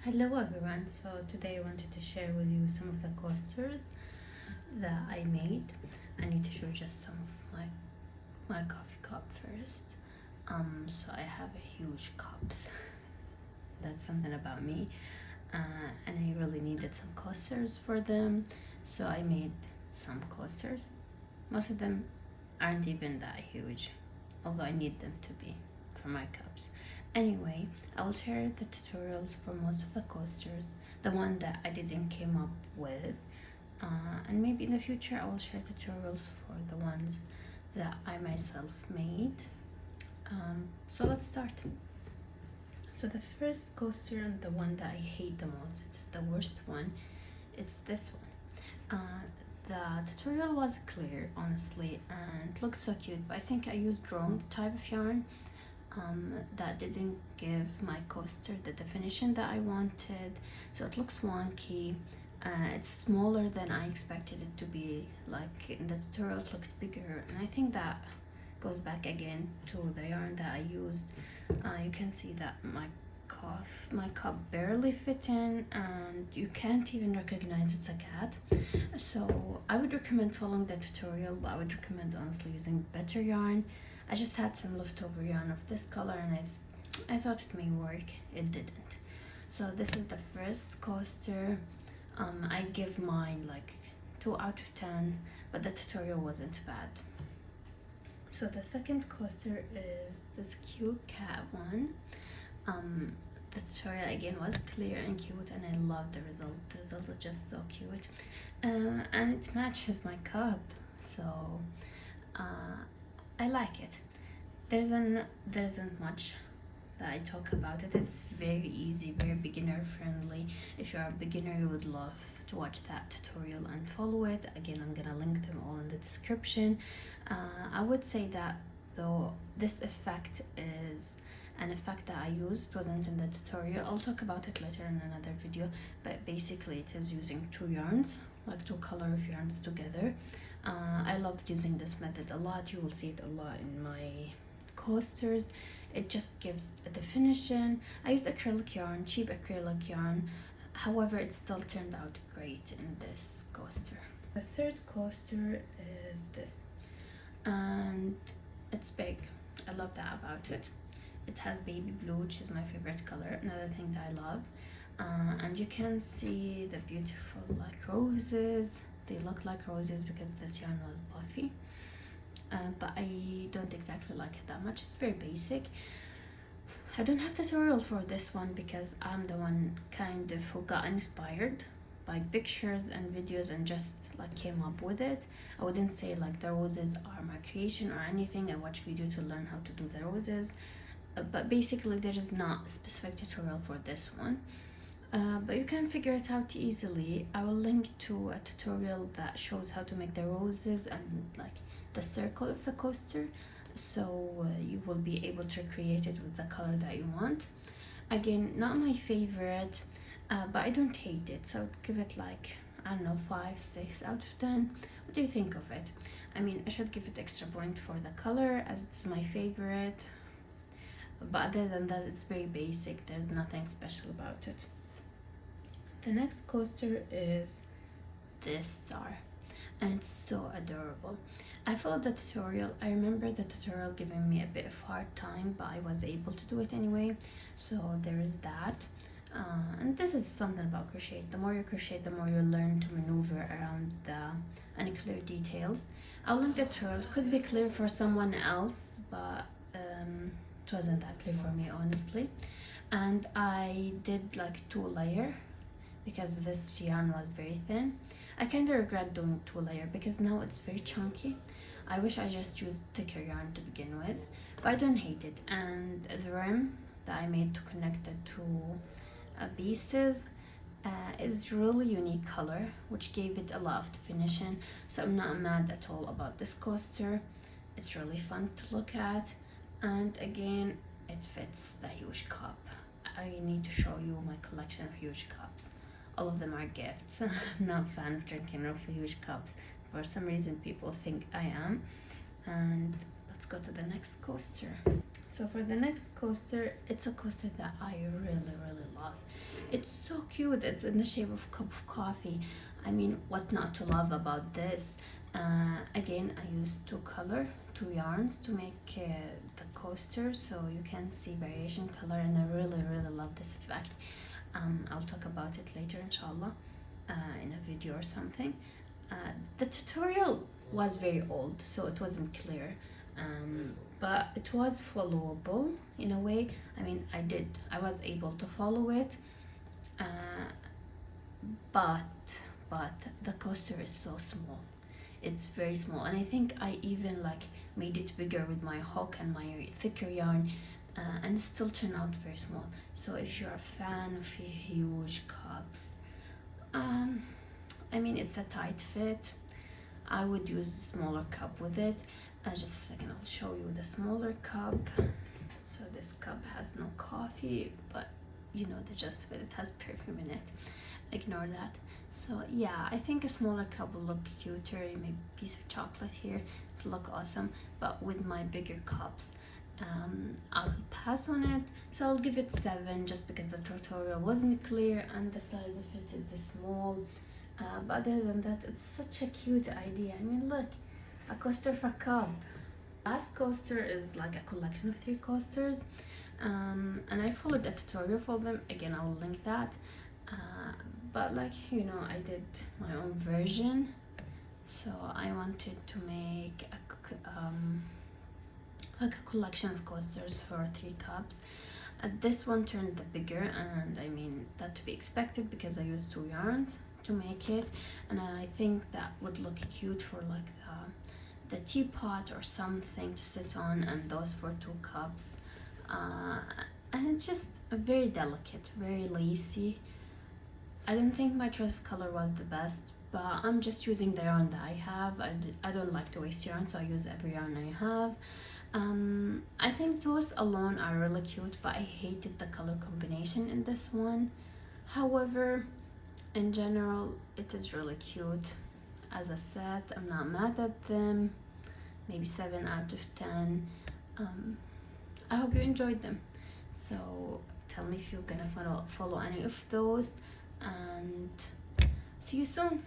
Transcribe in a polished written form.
Hello everyone, so today I wanted to share with you some of the coasters that I made. I need to show just some of my coffee cup first. So I have a huge cups. That's something about me. And I really needed some coasters for them. So I made some coasters. Most of them aren't even that huge, although I need them to be for my cups. Anyway, I will share the tutorials for most of the coasters, the one that I didn't came up with, and maybe in the future I will share tutorials for the ones that I myself made. So let's start. So the first coaster, and the one that I hate the most, it's the worst one, it's this one. The tutorial was clear, honestly, and it looks so cute, but I think I used wrong type of yarn. That didn't give my coaster the definition that I wanted, so it looks wonky. It's smaller than I expected it to be. Like in the tutorial it looked bigger, and I think that goes back again to the yarn that I used. You can see that my cup barely fit in, and you can't even recognize it's a cat. So I would recommend following the tutorial, but I would recommend honestly using better yarn. I just had some leftover yarn of this color, and I thought it may work. It didn't. So this is the first coaster. I give mine like 2 out of 10, but the tutorial wasn't bad. So the second coaster is this cute cat one. The tutorial again was clear and cute, and I love the result. The result is just so cute, and it matches my cup, so I like it. There isn't much that I talk about it. It's very easy, very beginner friendly. If you're a beginner, you would love to watch that tutorial and follow it. Again, I'm gonna link them all in the description. I would say that though this effect is an effect that I used, wasn't in the tutorial. I'll talk about it later in another video, but basically it is using 2 yarns, like 2 color of yarns together. I loved using this method a lot. You will see it a lot in my coasters. It just gives a definition. I used acrylic yarn, cheap acrylic yarn. However, it still turned out great in this coaster. The third coaster is this, and it's big. I love that about it. It has baby blue, which is my favorite color, another thing that I love. And you can see the beautiful like roses. They look like roses because this yarn was puffy, but I don't exactly like it that much. It's very basic. I don't have tutorial for this one because I'm the one kind of who got inspired by pictures and videos and just like came up with it. I wouldn't say like the roses are my creation or anything. I watched video to learn how to do the roses, but basically there is not a specific tutorial for this one. But you can figure it out easily. I will link to a tutorial that shows how to make the roses and like the circle of the coaster, so you will be able to create it with the color that you want. Again, not my favorite, but I don't hate it, so I'd give it like, I don't know, 5, 6 out of 10. What do you think of it? I mean, I should give it extra point for the color as it's my favorite, but other than that, it's very basic. There's nothing special about it. The next coaster is this star, and it's so adorable. I followed the tutorial. I remember the tutorial giving me a bit of hard time, but I was able to do it anyway, so there is that. And this is something about crochet. The more you crochet, the more you learn to maneuver around the unclear details. I'll link the tutorial. It could be clear for someone else, but it wasn't that clear for me, honestly. And I did like 2 layer because this yarn was very thin. I kind of regret doing 2 layer because now it's very chunky. I wish I just used thicker yarn to begin with, but I don't hate it. And the rim that I made to connect it to pieces is really unique color, which gave it a lot of definition. So I'm not mad at all about this coaster. It's really fun to look at, and again, it fits the huge cup. I need to show you my collection of huge cups. All of them are gifts. I'm not a fan of drinking off huge cups. For some reason people think I am. And let's go to the next coaster. So for the next coaster, it's a coaster that I really love. It's so cute. It's in the shape of a cup of coffee. I mean, what not to love about this? Again, I used two yarns to make the coaster, so you can see variation color, and I really love this effect. I'll talk about it later, inshallah, in a video or something. The tutorial was very old, so it wasn't clear, but it was followable in a way. I mean, I was able to follow it, but the coaster is so small. It's very small, and I think I even like made it bigger with my hook and my thicker yarn, and it still turned out very small. So if you're a fan of huge cups, I mean, it's a tight fit. I would use a smaller cup with it. Just a second, I'll show you the smaller cup. So this cup has no coffee, but you know the gist of it. It has perfume in it. Ignore that. So yeah, I think a smaller cup will look cuter. Maybe a piece of chocolate here to look awesome. But with my bigger cups, I'll pass on it. So I'll give it 7, just because the tutorial wasn't clear and the size of it is small. But other than that, it's such a cute idea. I mean, look, a coaster for a cup. Last coaster is like a collection of 3 coasters, and I followed a tutorial for them. Again, I will link that. But like, you know, I did my own version. So I wanted to make like a collection of coasters for 3 cups. This one turned the bigger, and I mean, that to be expected because I used 2 yarns to make it, and I think that would look cute for like the teapot or something to sit on, and those for 2 cups. And it's just very delicate, very lacy. I don't think my choice of color was the best, but I'm just using the yarn that I have. I don't like to waste yarn, so I use every yarn I have. I think those alone are really cute, but I hated the color combination in this one. However, in general, it is really cute. As I said, I'm not mad at them. Maybe 7 out of 10. I hope you enjoyed them. So tell me if you're gonna follow any of those, and see you soon.